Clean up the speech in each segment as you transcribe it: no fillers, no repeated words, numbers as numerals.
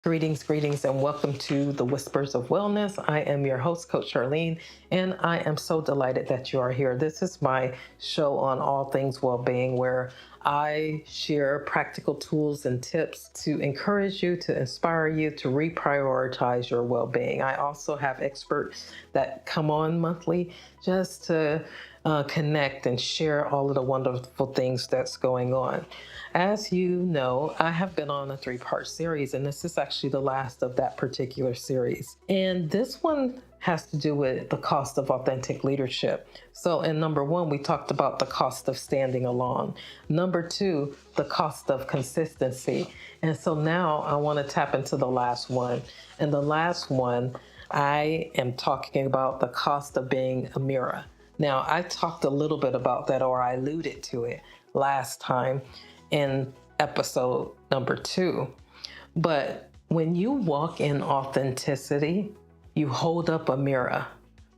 Greetings, and welcome to the Whispers of Wellness. I am your host, Coach Charlene, and I am so delighted that you are here. This is my show on all things well-being, where I share practical tools and tips to encourage you, to inspire you, to reprioritize your well-being. I also have experts that come on monthly just to connect and share all of the wonderful things that's going on. As you know, I have been on a 3-part series, and this is actually the last of that particular series. And this one has to do with the cost of authentic leadership. So in number 1, we talked about the cost of standing alone. Number 2, the cost of consistency. And so now I want to tap into the last one. And the last one, I am talking about the cost of being a mirror. Now, I talked a little bit about that, or I alluded to it last time in episode number 2. But when you walk in authenticity, you hold up a mirror.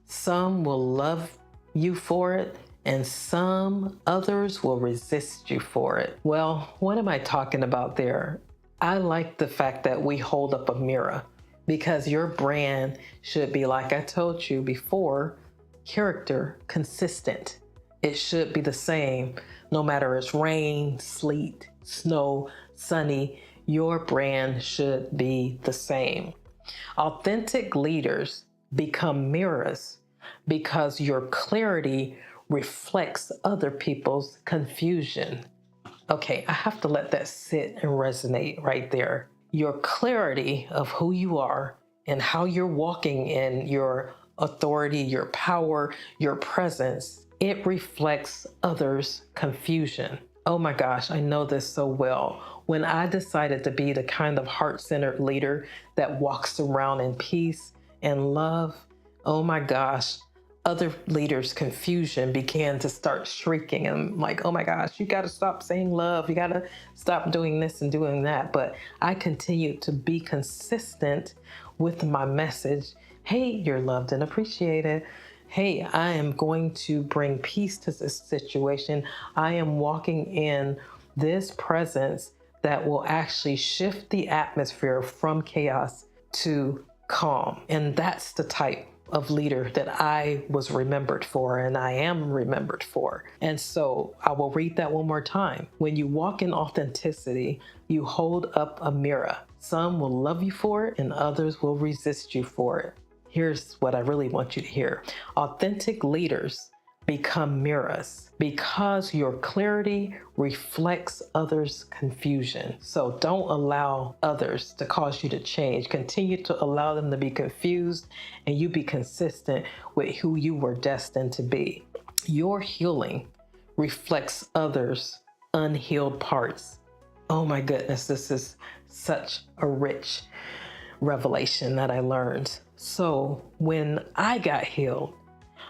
Some will love you for it, and some others will resist you for it. Well, what am I talking about there? I like the fact that we hold up a mirror, because your brand should be, like I told you before, character consistent. It should be the same no matter it's rain, sleet, snow, sunny. Your brand should be the same. Authentic leaders become mirrors because your clarity reflects other people's confusion. Okay, I have to let that sit and resonate right there. Your clarity of who you are and how you're walking in your authority, your power, your presence, it reflects others' confusion. Oh my gosh, I know this so well. When I decided to be the kind of heart-centered leader that walks around in peace and love, oh my gosh, other leaders' confusion began to start shrieking. And I'm like, oh my gosh, you got to stop saying love. You got to stop doing this and doing that. But I continued to be consistent with my message. Hey, you're loved and appreciated. Hey, I am going to bring peace to this situation. I am walking in this presence that will actually shift the atmosphere from chaos to calm. And that's the type of leader that I was remembered for, and I am remembered for. And so I will read that one more time. When you walk in authenticity, you hold up a mirror. Some will love you for it, and others will resist you for it. Here's what I really want you to hear. Authentic leaders become mirrors because your clarity reflects others' confusion. So don't allow others to cause you to change. Continue to allow them to be confused, and you be consistent with who you were destined to be. Your healing reflects others' unhealed parts. Oh my goodness, this is such a rich revelation that I learned. So when I got healed,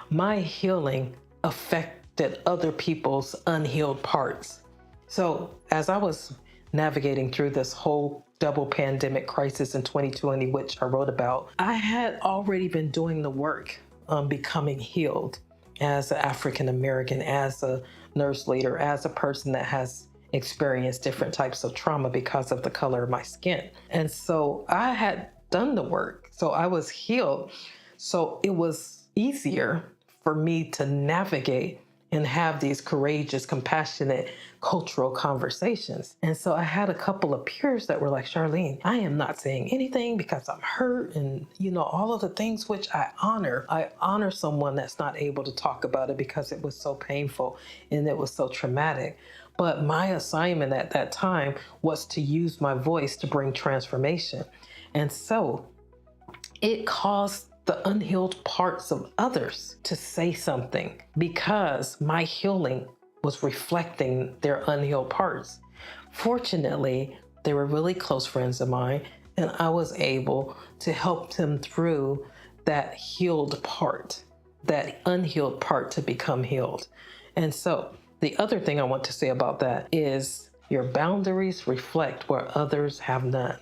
my healing affected other people's unhealed parts. So as I was navigating through this whole double pandemic crisis in 2020, which I wrote about, I had already been doing the work on becoming healed as an African American, as a nurse leader, as a person that has experienced different types of trauma because of the color of my skin. And so I had done the work. So I was healed. So it was easier for me to navigate and have these courageous, compassionate, cultural conversations. And so I had a couple of peers that were like, Charlene, I am not saying anything because I'm hurt, and all of the things which I honor. I honor someone that's not able to talk about it because it was so painful and it was so traumatic. But my assignment at that time was to use my voice to bring transformation. And so it caused the unhealed parts of others to say something because my healing was reflecting their unhealed parts. Fortunately, they were really close friends of mine, and I was able to help them through that healed part, that unhealed part to become healed. And so the other thing I want to say about that is your boundaries reflect where others have none.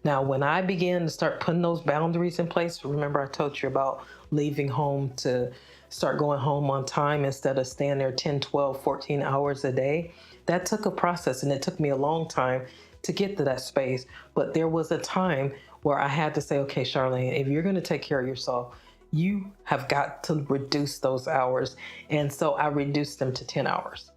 Now, when I began to start putting those boundaries in place, remember I told you about leaving home to start going home on time instead of staying there 10, 12, 14 hours a day. That took a process, and it took me a long time to get to that space. But there was a time where I had to say, okay, Charlene, if you're going to take care of yourself, you have got to reduce those hours. And so I reduced them to 10 hours,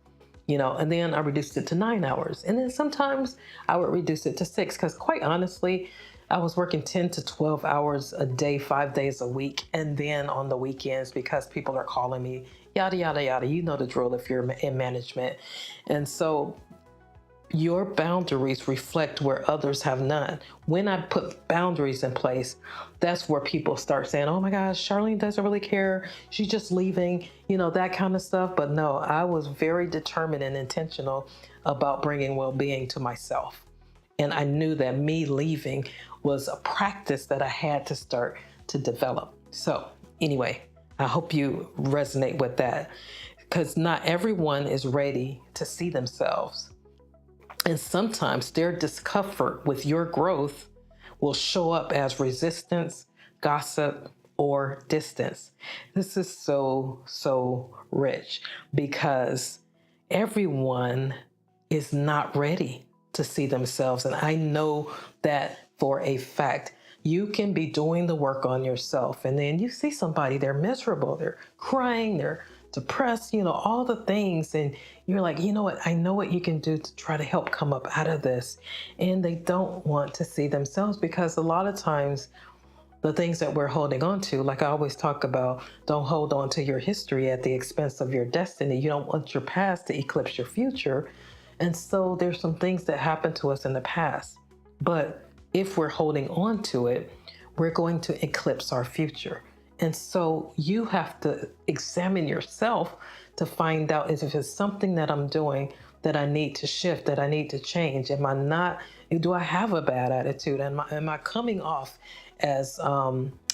and then I reduced it to 9 hours. And then sometimes I would reduce it to 6, because quite honestly, I was working 10 to 12 hours a day, 5 days a week. And then on the weekends, because people are calling me, yada, yada, yada, you know the drill if you're in management. And so your boundaries reflect where others have none. When I put boundaries in place, that's where people start saying, oh my gosh, Charlene doesn't really care. She's just leaving, that kind of stuff. But no, I was very determined and intentional about bringing well-being to myself. And I knew that me leaving was a practice that I had to start to develop. So anyway, I hope you resonate with that, because not everyone is ready to see themselves. And sometimes their discomfort with your growth will show up as resistance, gossip, or distance. This is so rich, because everyone is not ready to see themselves. And I know that for a fact. You can be doing the work on yourself, and then you see somebody, they're miserable, they're crying, they're depressed, all the things. And you're like, you know what? I know what you can do to try to help come up out of this. And they don't want to see themselves, because a lot of times the things that we're holding on to, like I always talk about, don't hold on to your history at the expense of your destiny. You don't want your past to eclipse your future. And so there's some things that happened to us in the past. But if we're holding on to it, we're going to eclipse our future. And so you have to examine yourself to find out if it's something that I'm doing that I need to shift, that I need to change. Do I have a bad attitude? Am I coming off as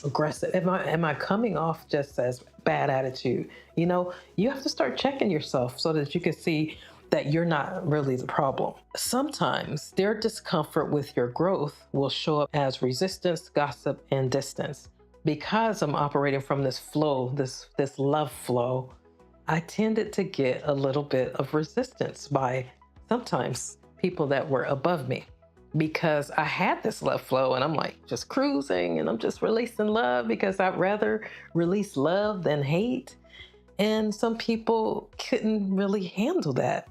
aggressive? Am I coming off just as bad attitude? You have to start checking yourself so that you can see that you're not really the problem. Sometimes their discomfort with your growth will show up as resistance, gossip, and distance. Because I'm operating from this flow, this love flow, I tended to get a little bit of resistance by sometimes people that were above me, because I had this love flow and I'm like just cruising and I'm just releasing love, because I'd rather release love than hate. And some people couldn't really handle that.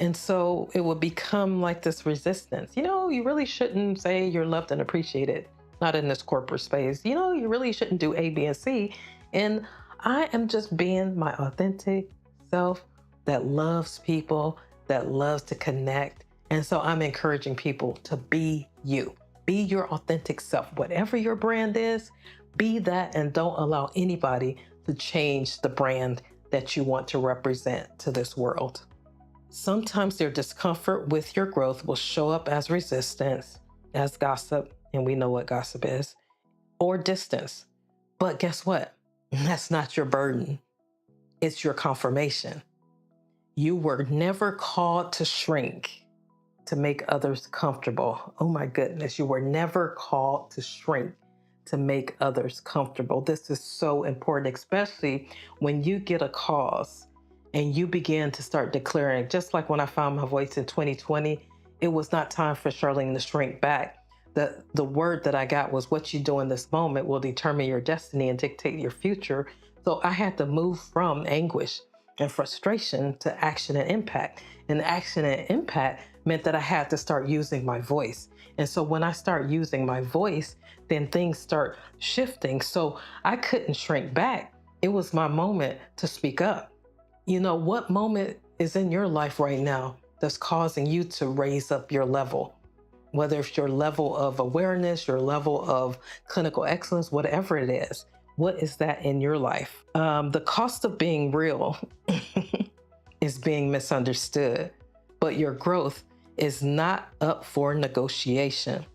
And so it would become like this resistance. You really shouldn't say you're loved and appreciated, not in this corporate space. You really shouldn't do A, B, and C. And I am just being my authentic self that loves people, that loves to connect. And so I'm encouraging people to be you. Be your authentic self. Whatever your brand is, be that, and don't allow anybody to change the brand that you want to represent to this world. Sometimes their discomfort with your growth will show up as resistance, as gossip, and we know what gossip is, or distance. But guess what? That's not your burden. It's your confirmation. You were never called to shrink to make others comfortable. Oh my goodness, you were never called to shrink to make others comfortable. This is so important, especially when you get a cause and you begin to start declaring, just like when I found my voice in 2020, it was not time for Charlene to shrink back. The word that I got was, what you do in this moment will determine your destiny and dictate your future. So I had to move from anguish and frustration to action and impact. And action and impact meant that I had to start using my voice. And so when I start using my voice, then things start shifting. So I couldn't shrink back. It was my moment to speak up. What moment is in your life right now that's causing you to raise up your level? Whether it's your level of awareness, your level of clinical excellence, whatever it is, what is that in your life? The cost of being real is being misunderstood, but your growth is not up for negotiation.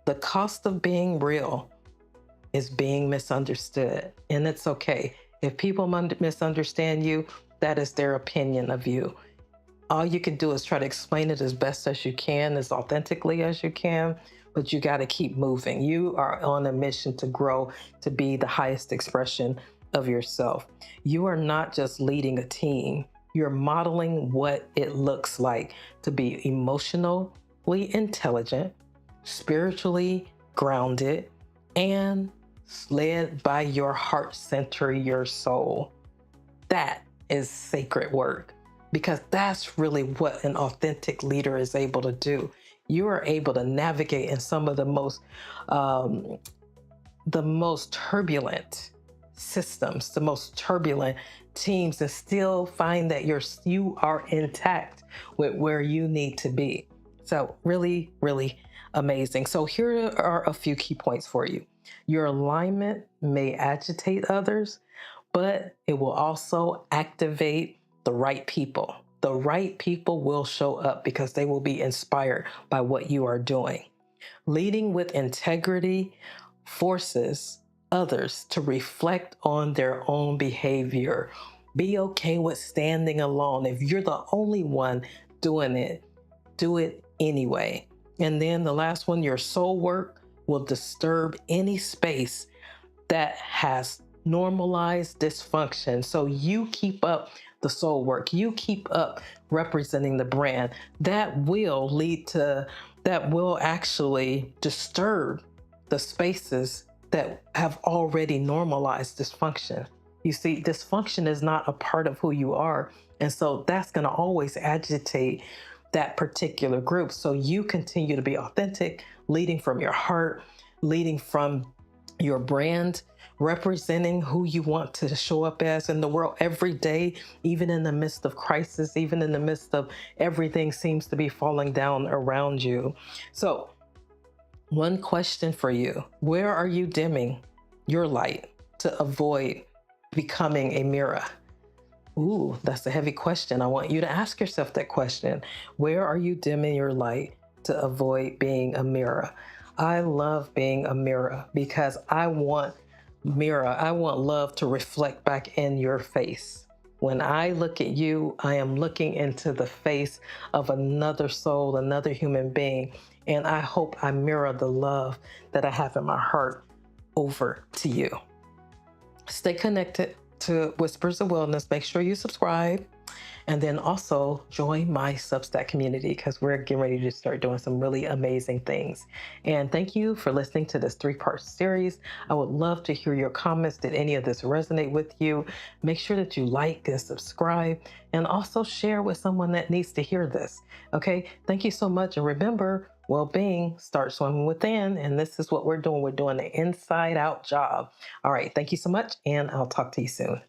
The cost of being real is being misunderstood, and it's okay. If people misunderstand you, that is their opinion of you. All you can do is try to explain it as best as you can, as authentically as you can, but you got to keep moving. You are on a mission to grow, to be the highest expression of yourself. You are not just leading a team. You're modeling what it looks like to be emotional, emotionally intelligent, spiritually grounded, and led by your heart center, your soul. That is sacred work because that's really what an authentic leader is able to do. You are able to navigate in some of um, the most turbulent systems, the most turbulent teams, and still find that you are intact with where you need to be. So really, really amazing. So here are a few key points for you. Your alignment may agitate others, but it will also activate the right people. The right people will show up because they will be inspired by what you are doing. Leading with integrity forces others to reflect on their own behavior. Be okay with standing alone. If you're the only one doing it, do it anyway. And then the last one, your soul work will disturb any space that has normalized dysfunction. So you keep up the soul work, you keep up representing the brand. That will actually disturb the spaces that have already normalized dysfunction. You see, dysfunction is not a part of who you are. And so that's going to always agitate that particular group. So you continue to be authentic, leading from your heart, leading from your brand, representing who you want to show up as in the world every day, even in the midst of crisis, even in the midst of everything seems to be falling down around you. So, one question for you: where are you dimming your light to avoid becoming a mirror? Ooh, that's a heavy question. I want you to ask yourself that question. Where are you dimming your light to avoid being a mirror? I love being a mirror because I want love to reflect back in your face. When I look at you, I am looking into the face of another soul, another human being, and I hope I mirror the love that I have in my heart over to you. Stay connected to Whispers of Wellness. Make sure you subscribe. And then also join my Substack community because we're getting ready to start doing some really amazing things. And thank you for listening to this 3-part series. I would love to hear your comments. Did any of this resonate with you? Make sure that you like and subscribe and also share with someone that needs to hear this. Okay, thank you so much. And remember, well-being starts from within. And this is what we're doing. We're doing the inside out job. All right, thank you so much. And I'll talk to you soon.